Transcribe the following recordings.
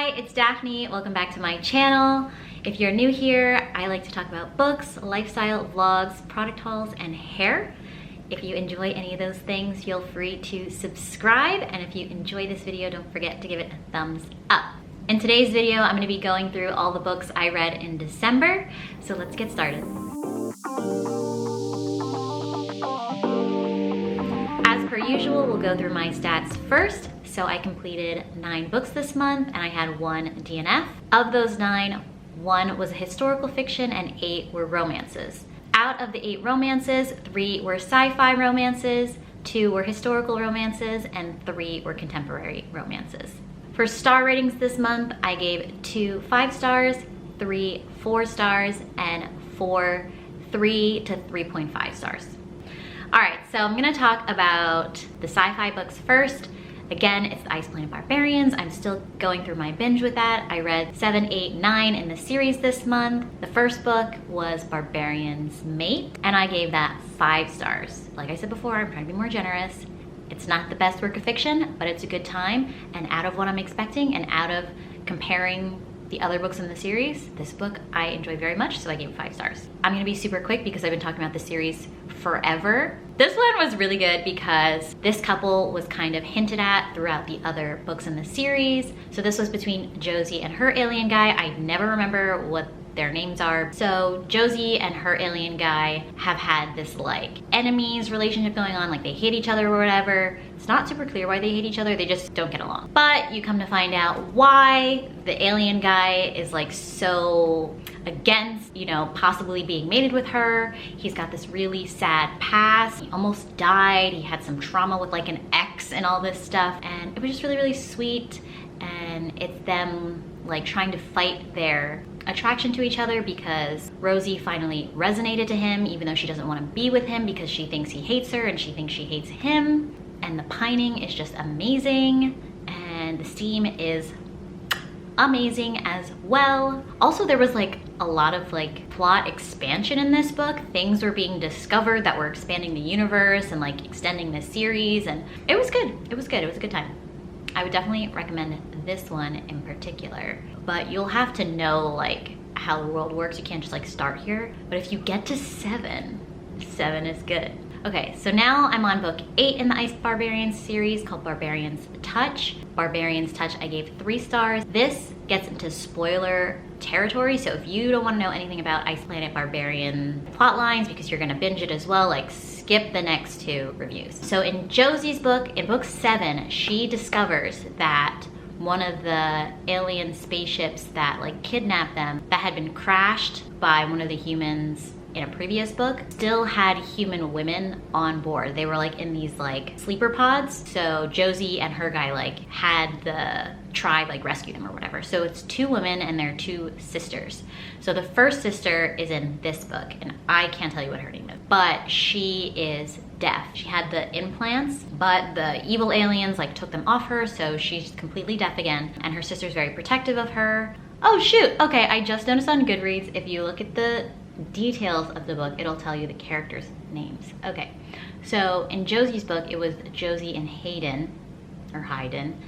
Hi, it's Daphne. Welcome back to my channel. If you're new here, I like to talk about books, lifestyle, vlogs, product hauls, and hair. If you enjoy any of those things, feel free to subscribe. And if you enjoy this video, don't forget to give it a thumbs up. In today's video, I'm gonna be going through all the books I read in December. So let's get started. As per usual, we'll go through my stats first. So I completed 9 books this month and I had 1 DNF. Of those 9, 1 was a historical fiction and 8 were romances. Out of the 8 romances, 3 were sci-fi romances, 2 were historical romances, and 3 were contemporary romances. For star ratings this month, I gave 2 5 stars, 3 4 stars, and 4 3 to 3.5 stars. All right, so I'm gonna talk about the sci-fi books first. Again, it's the Ice Planet Barbarians. I'm still going through my binge with that. I read 7, 8, 9 in the series this month. The first book was Barbarian's Mate, and I gave that 5 stars. Like I said before, I'm trying to be more generous. It's not the best work of fiction, but it's a good time, and out of what I'm expecting and out of comparing the other books in the series, this book I enjoyed very much, so I gave it 5 stars. I'm gonna be super quick because I've been talking about the series forever. This one was really good because this couple was kind of hinted at throughout the other books in the series. So this was between Josie and her alien guy. I never remember what their names are. So Josie and her alien guy have had this like enemies relationship going on, like they hate each other or whatever. It's not super clear why they hate each other, they just don't get along. But you come to find out why the alien guy is like so against, you know, possibly being mated with her. He's got this really sad past. He almost died. He had some trauma with like an ex and all this stuff. And it was just really, really sweet. And it's them like trying to fight their attraction to each other because Rosie finally resonated to him, even though she doesn't want to be with him because she thinks he hates her and she thinks she hates him. And the pining is just amazing. And the steam is amazing as well. Also, there was like a lot of like plot expansion in this book. Things were being discovered that were expanding the universe and like extending the series, and it was good. It was good. It was a good time. I would definitely recommend this one in particular, but you'll have to know like how the world works. You can't just like start here. But if you get to 7 is good. Okay, so now I'm on book 8 in the Ice Barbarians series called Barbarian's Touch. Barbarian's Touch, I gave 3 stars. This gets into spoiler territory, so if you don't want to know anything about Ice Planet Barbarian plot lines because you're gonna binge it as well, like skip the next 2 reviews. So in Josie's book, in book 7, she discovers that one of the alien spaceships that like kidnapped them, that had been crashed by one of the humans in a previous book, still had human women on board. They were like in these like sleeper pods. So Josie and her guy like had the tribe like rescue them or whatever. So it's 2 women and they're 2 sisters. So the first sister is in this book and I can't tell you what her name is, but she is deaf. She had the implants, but the evil aliens like took them off her, so she's completely deaf again, and her sister's very protective of her. Oh shoot, okay, I just noticed on Goodreads, if you look at the details of the book, it'll tell you the characters' names. Okay, so in Josie's book, it was Josie and Hayden, or Hayden,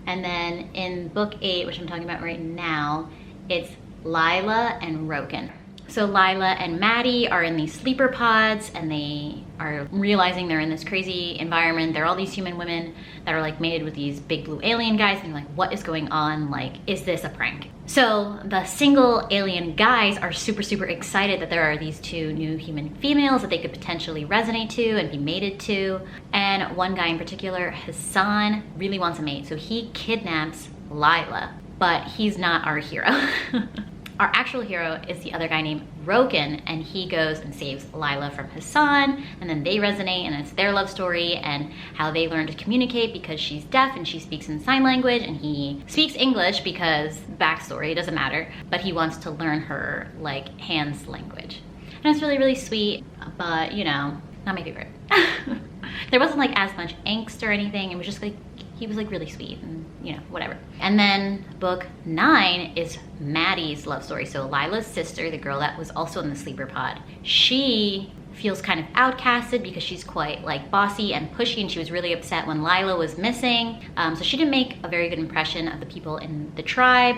and then in book 8, which I'm talking about right now, it's Lila and Roken. So Lila and Maddie are in these sleeper pods and they are realizing they're in this crazy environment. There are all these human women that are like mated with these big blue alien guys, and they're like, what is going on? Like, is this a prank? So the single alien guys are super, super excited that there are these 2 new human females that they could potentially resonate to and be mated to. And one guy in particular, Hassan, really wants a mate. So he kidnaps Lila, but he's not our hero. Our actual hero is the other guy named Roken, and he goes and saves Lila from Hassan, and then they resonate, and it's their love story and how they learn to communicate because she's deaf and she speaks in sign language, and he speaks English because backstory, it doesn't matter, but he wants to learn her like hands language. And it's really, really sweet, but you know, not my favorite. There wasn't like as much angst or anything. It was just like, he was like really sweet and you know, whatever. And then book 9 is Maddie's love story. So Lila's sister, the girl that was also in the sleeper pod, she feels kind of outcasted because she's quite like bossy and pushy, and she was really upset when Lila was missing. So she didn't make a very good impression of the people in the tribe.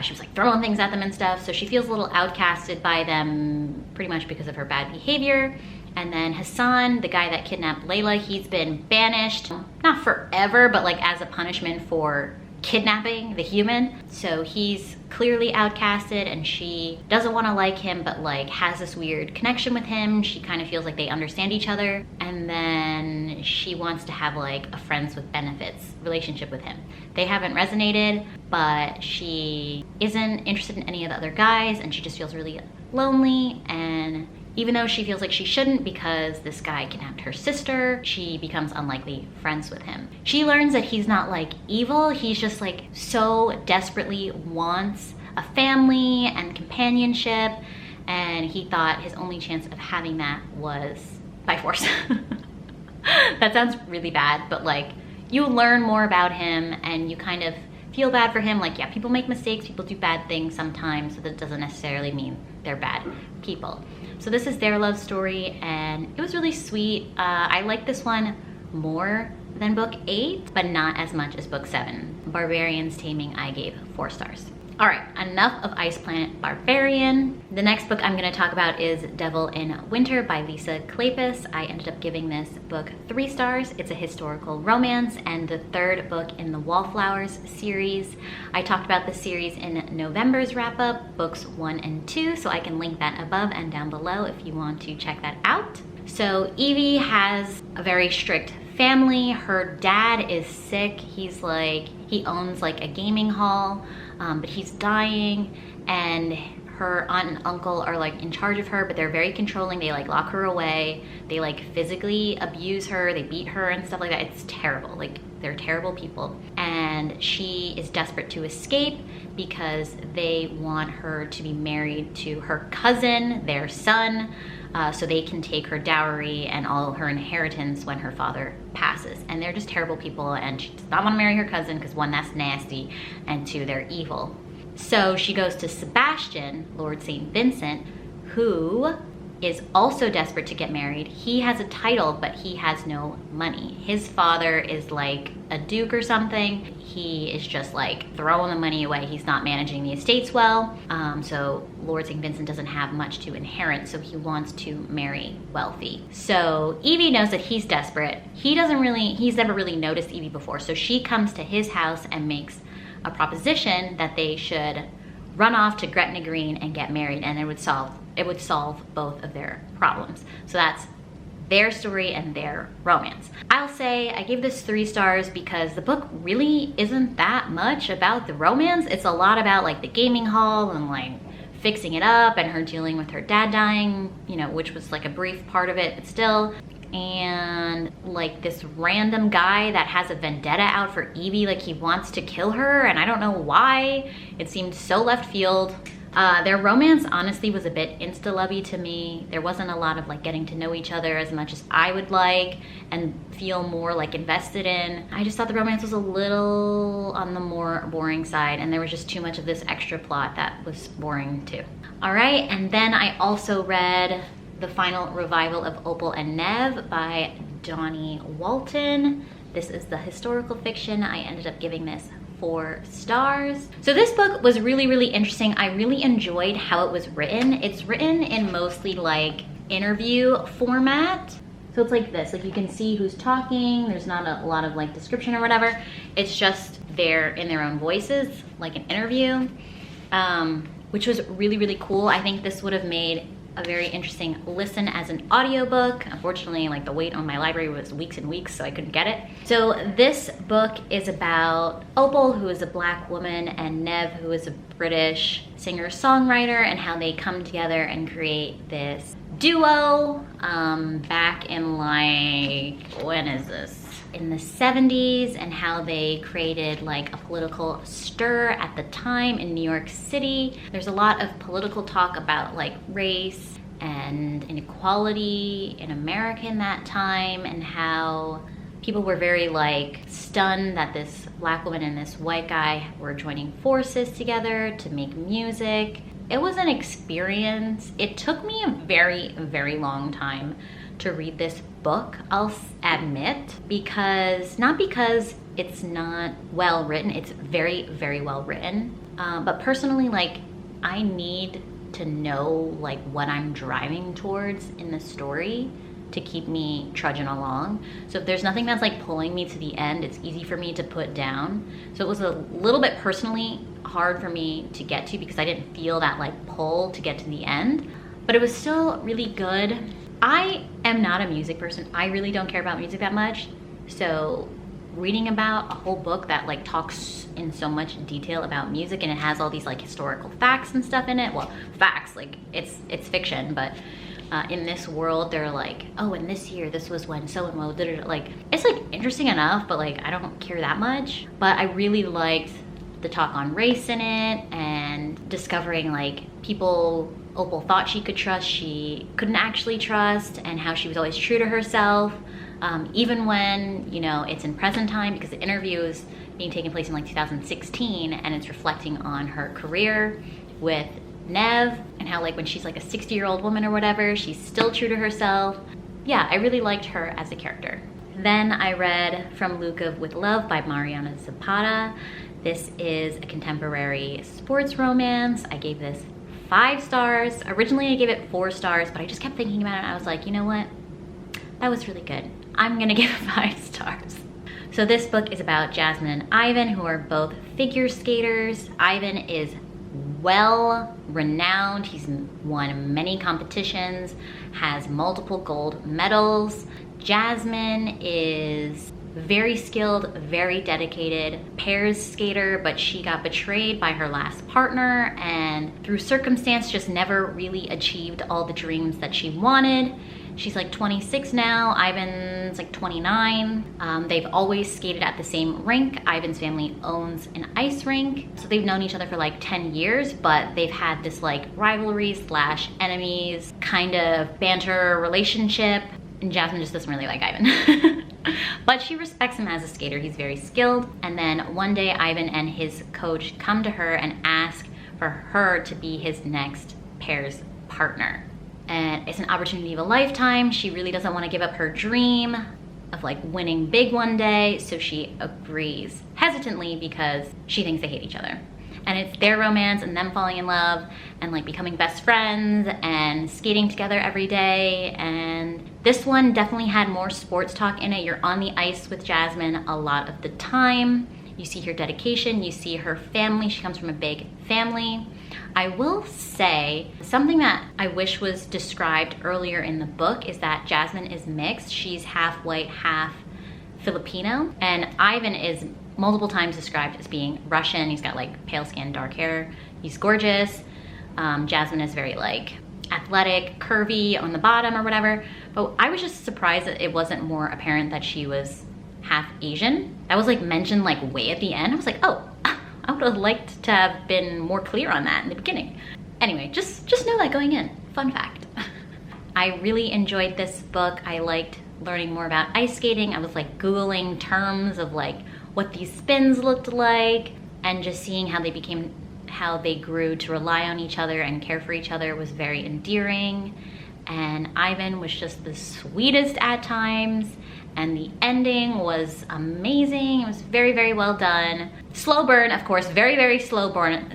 She was like throwing things at them and stuff, so she feels a little outcasted by them pretty much because of her bad behavior. And then Hassan, the guy that kidnapped Layla, he's been banished, not forever, but like as a punishment for kidnapping the human. So he's clearly outcasted, and she doesn't want to like him, but like has this weird connection with him. She kind of feels like they understand each other, and then she wants to have like a friends with benefits relationship with him. They haven't resonated, but she isn't interested in any of the other guys, and she just feels really lonely. And even though she feels like she shouldn't because this guy kidnapped her sister, she becomes unlikely friends with him. She learns that he's not like evil, he's just like so desperately wants a family and companionship, and he thought his only chance of having that was by force. That sounds really bad, but like you learn more about him and you kind of feel bad for him. Like, yeah, people make mistakes, people do bad things sometimes, but that doesn't necessarily mean they're bad people. So this is their love story, and it was really sweet. I like this one more than book 8, but not as much as book 7. Barbarian's Taming I gave 4 stars. All right, enough of Ice Planet Barbarian. The next book I'm gonna talk about is Devil in Winter by Lisa Kleypas. I ended up giving this book 3 stars. It's a historical romance and the 3rd book in the Wallflowers series. I talked about the series in November's wrap up, books 1 and 2, so I can link that above and down below if you want to check that out. So Evie has a very strict family. Her dad is sick. He's like, he owns like a gaming hall, but he's dying, and her aunt and uncle are like in charge of her, but they're very controlling. They like lock her away. They like physically abuse her. They beat her and stuff like that. It's terrible. Like, they're terrible people. And she is desperate to escape because they want her to be married to her cousin, their son, so they can take her dowry and all her inheritance when her father passes. And they're just terrible people, and she does not want to marry her cousin because 1, that's nasty, and 2, they're evil. So she goes to Sebastian, Lord St. Vincent, who is also desperate to get married. He has a title, but he has no money. His father is like a duke or something. He is just like throwing the money away. He's not managing the estates well. So Lord St. Vincent doesn't have much to inherit, so he wants to marry wealthy. So Evie knows that he's desperate. He's never really noticed Evie before. So she comes to his house and makes a proposition that they should run off to Gretna Green and get married, and it would solve both of their problems. So that's their story and their romance. I'll say I gave this 3 stars because the book really isn't that much about the romance. It's a lot about like the gaming hall and like fixing it up and her dealing with her dad dying, you know, which was like a brief part of it, but still. And like this random guy that has a vendetta out for Evie, like he wants to kill her, and I don't know why. It seemed so left field. Their romance honestly was a bit insta-lovey to me. There wasn't a lot of like getting to know each other as much as I would like and feel more like invested in. I just thought the romance was a little on the more boring side, and there was just too much of this extra plot that was boring too. All right, and then I also read the final revival of Opal and Nev by Donnie Walton. This is the historical fiction. I ended up giving this 4 stars. So this book was really, really interesting. I really enjoyed how it was written. It's written in mostly like interview format. So it's like this, like you can see who's talking. There's not a lot of like description or whatever. It's just they're in their own voices, like an interview, which was really, really cool. I think this would have made a very interesting listen as an audiobook. Unfortunately, like the wait on my library was weeks and weeks, so I couldn't get it. So this book is about Opal, who is a Black woman, and Nev, who is a British singer-songwriter, and how they come together and create this duo back in like, when is this? In the 70s, and how they created like a political stir at the time in New York City. There's a lot of political talk about like race and inequality in America in that time, and how people were very like stunned that this Black woman and this white guy were joining forces together to make music. it was an experience. It took me a very, very long time to read this book, I'll admit, not because it's not well written, it's very, very well written. But personally, like, I need to know like what I'm driving towards in the story to keep me trudging along. So if there's nothing that's like pulling me to the end, it's easy for me to put down. So it was a little bit personally hard for me to get to because I didn't feel that like pull to get to the end, but it was still really good. I am not a music person. I really don't care about music that much. So reading about a whole book that like talks in so much detail about music, and it has all these like historical facts and stuff in it. Well, facts, like it's fiction, but in this world they're like, oh, in this year this was when so and so did it. Like, it's like interesting enough, but like I don't care that much. But I really liked the talk on race in it, and discovering like people Opal thought she could trust, she couldn't actually trust, and how she was always true to herself, even when, you know, it's in present time, because the interview is being taken place in like 2016, and it's reflecting on her career with Nev, and how like when she's like a 60-year-old woman or whatever, she's still true to herself. Yeah, I really liked her as a character. Then I read From Lukov with Love by Mariana Zapata. This is a contemporary sports romance. I gave this 5 stars. Originally I gave it 4 stars, but I just kept thinking about it and I was like, you know what? That was really good. I'm gonna give it 5 stars. So this book is about Jasmine and Ivan, who are both figure skaters. Ivan is well renowned. He's won many competitions, has multiple gold medals. Jasmine is very skilled, very dedicated pairs skater, but she got betrayed by her last partner, and through circumstance just never really achieved all the dreams that she wanted. She's like 26 now, Ivan's like 29. They've always skated at the same rink. Ivan's family owns an ice rink. So they've known each other for like 10 years, but they've had this like rivalry / enemies kind of banter relationship. And Jasmine just doesn't really like Ivan. But she respects him as a skater. He's very skilled. And then one day Ivan and his coach come to her and ask for her to be his next pairs partner. And it's an opportunity of a lifetime. She really doesn't want to give up her dream of like winning big one day, so she agrees hesitantly because she thinks they hate each other. And it's their romance and them falling in love and like becoming best friends and skating together every day. And this one definitely had more sports talk in it. You're on the ice with Jasmine a lot of the time. You see her dedication, you see her family. She comes from a big family. I will say something that I wish was described earlier in the book is that Jasmine is mixed. She's half white, half Filipino, and Ivan is multiple times described as being Russian. He's got like pale skin, dark hair. He's gorgeous. Jasmine is very like athletic, curvy on the bottom or whatever. But I was just surprised that it wasn't more apparent that she was half Asian. That was like mentioned like way at the end. I was like, oh, I would have liked to have been more clear on that in the beginning. Anyway, just know that going in. Fun fact. I really enjoyed this book. I liked learning more about ice skating. I was like Googling terms of like what these spins looked like, and just seeing how they grew to rely on each other and care for each other was very endearing. And Ivan was just the sweetest at times, and the ending was amazing. It was very, very well done. Slow burn, of course, very, very slow burn.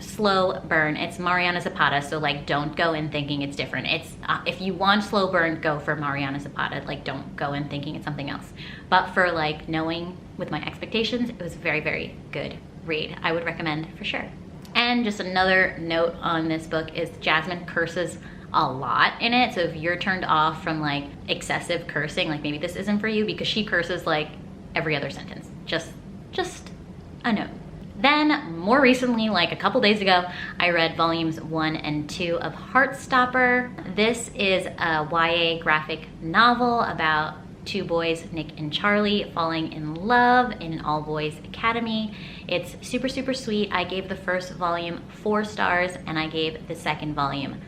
It's Mariana Zapata, so like don't go in thinking it's different. It's if you want slow burn, go for Mariana Zapata. Like don't go in thinking it's something else. But for like knowing with my expectations, it was a very, very good read. I would recommend for sure. And just another note on this book is Jasmine curses a lot in it. So if you're turned off from like excessive cursing, like maybe this isn't for you, because she curses like every other sentence. Just a note. Then more recently, like a couple days ago, I read volumes 1 and 2 of Heartstopper. This is a YA graphic novel about 2 boys, Nick and Charlie, falling in love in an all-boys academy. It's super, super sweet. I gave the first volume 4 stars, and I gave the second volume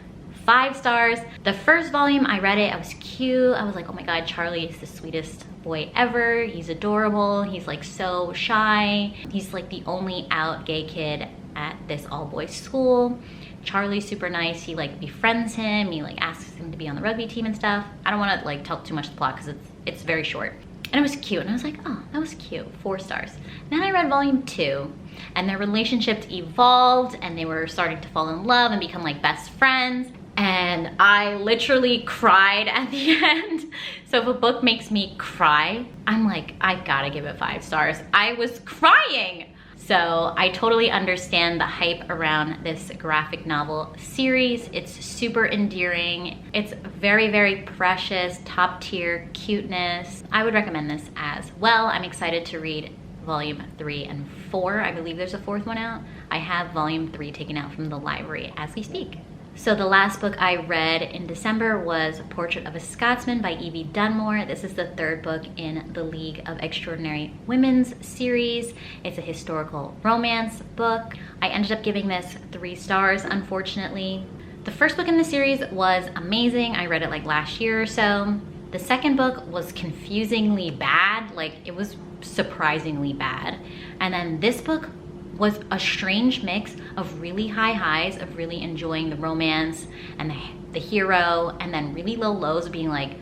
5 stars. The first volume, I read it, I was cute. I was like, oh my God, Charlie is the sweetest boy ever. He's adorable. He's like so shy. He's like the only out gay kid at this all-boys school. Charlie's super nice. He like befriends him. He like asks him to be on the rugby team and stuff. I don't want to like tell too much of the plot because it's very short. And it was cute. And I was like, oh, that was cute. 4 stars. Then I read volume 2 and their relationships evolved and they were starting to fall in love and become like best friends. And I literally cried at the end. So if a book makes me cry, I'm like, I gotta give it 5 stars. I was crying. So I totally understand the hype around this graphic novel series. It's super endearing. It's very, very precious, top tier cuteness. I would recommend this as well. I'm excited to read volume 3 and 4. I believe there's a 4th one out. I have volume 3 taken out from the library as we speak. So the last book I read in December was Portrait of a Scotsman by Evie Dunmore. This is the 3rd book in the League of Extraordinary Women's series. It's a historical romance book. I ended up giving this 3 stars, unfortunately. The first book in the series was amazing. I read it like last year or so. The second book was confusingly bad. Like, it was surprisingly bad. And then this book was a strange mix of really high highs, of really enjoying the romance and the hero, and then really low lows of being like,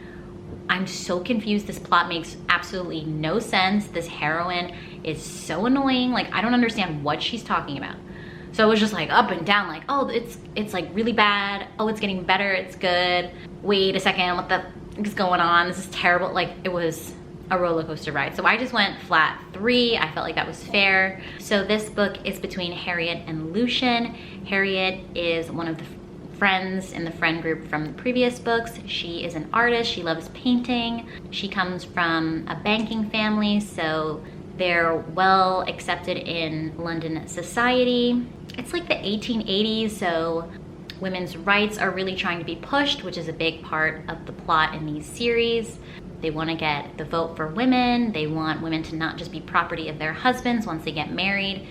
I'm so confused. This plot makes absolutely no sense. This heroine is so annoying. Like, I don't understand what she's talking about. So it was just like up and down, like, oh, it's like really bad. Oh, it's getting better, it's good. Wait a second, what the is going on? This is terrible. Like, it was a roller coaster ride. So I just went flat 3. I felt like that was fair. So this book is between Harriet and Lucian. Harriet is one of the friends in the friend group from the previous books. She is an artist. She loves painting. She comes from a banking family, so they're well accepted in London society. It's like the 1880s, so women's rights are really trying to be pushed, which is a big part of the plot in these series. They want to get the vote for women. They want women to not just be property of their husbands once they get married,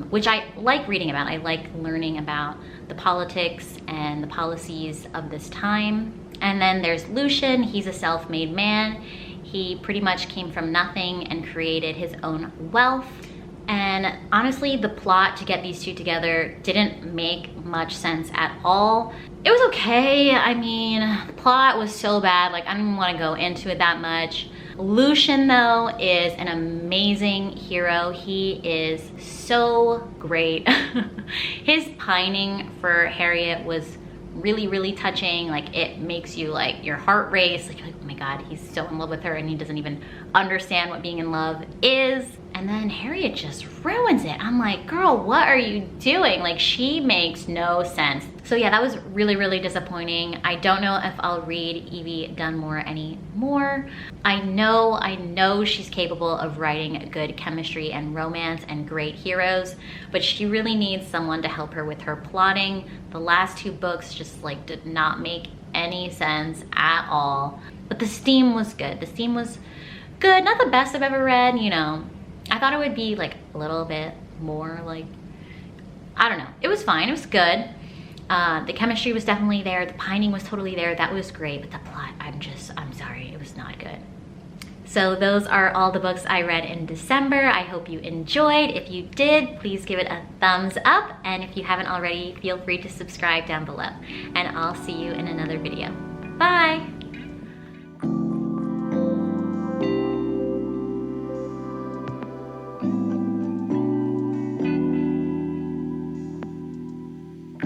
which I like reading about. I like learning about the politics and the policies of this time. And then there's Lucian. He's a self-made man. He pretty much came from nothing and created his own wealth. And honestly, the plot to get these two together didn't make much sense at all. It was okay. I mean, the plot was so bad, like, I don't even want to go into it that much. Lucian, though, is an amazing hero. He is so great. His pining for Harriet was really, really touching. Like, it makes you, like, your heart race. Like, you're like, oh my God, he's so in love with her and he doesn't even understand what being in love is. And then Harriet just ruins it. I'm like, girl, what are you doing? Like, she makes no sense. So yeah, that was really, really disappointing. I don't know if I'll read Evie Dunmore anymore. I know she's capable of writing good chemistry and romance and great heroes, but she really needs someone to help her with her plotting. The last 2 books just like did not make any sense at all. But the steam was good. The steam was good. Not the best I've ever read, you know. I thought it would be like a little bit more like, I don't know. It was fine, it was good. The chemistry was definitely there. The pining was totally there. That was great, but the plot, I'm sorry, it was not good. So those are all the books I read in December. I hope you enjoyed. If you did, please give it a thumbs up. And if you haven't already, feel free to subscribe down below. And I'll see you in another video. Bye.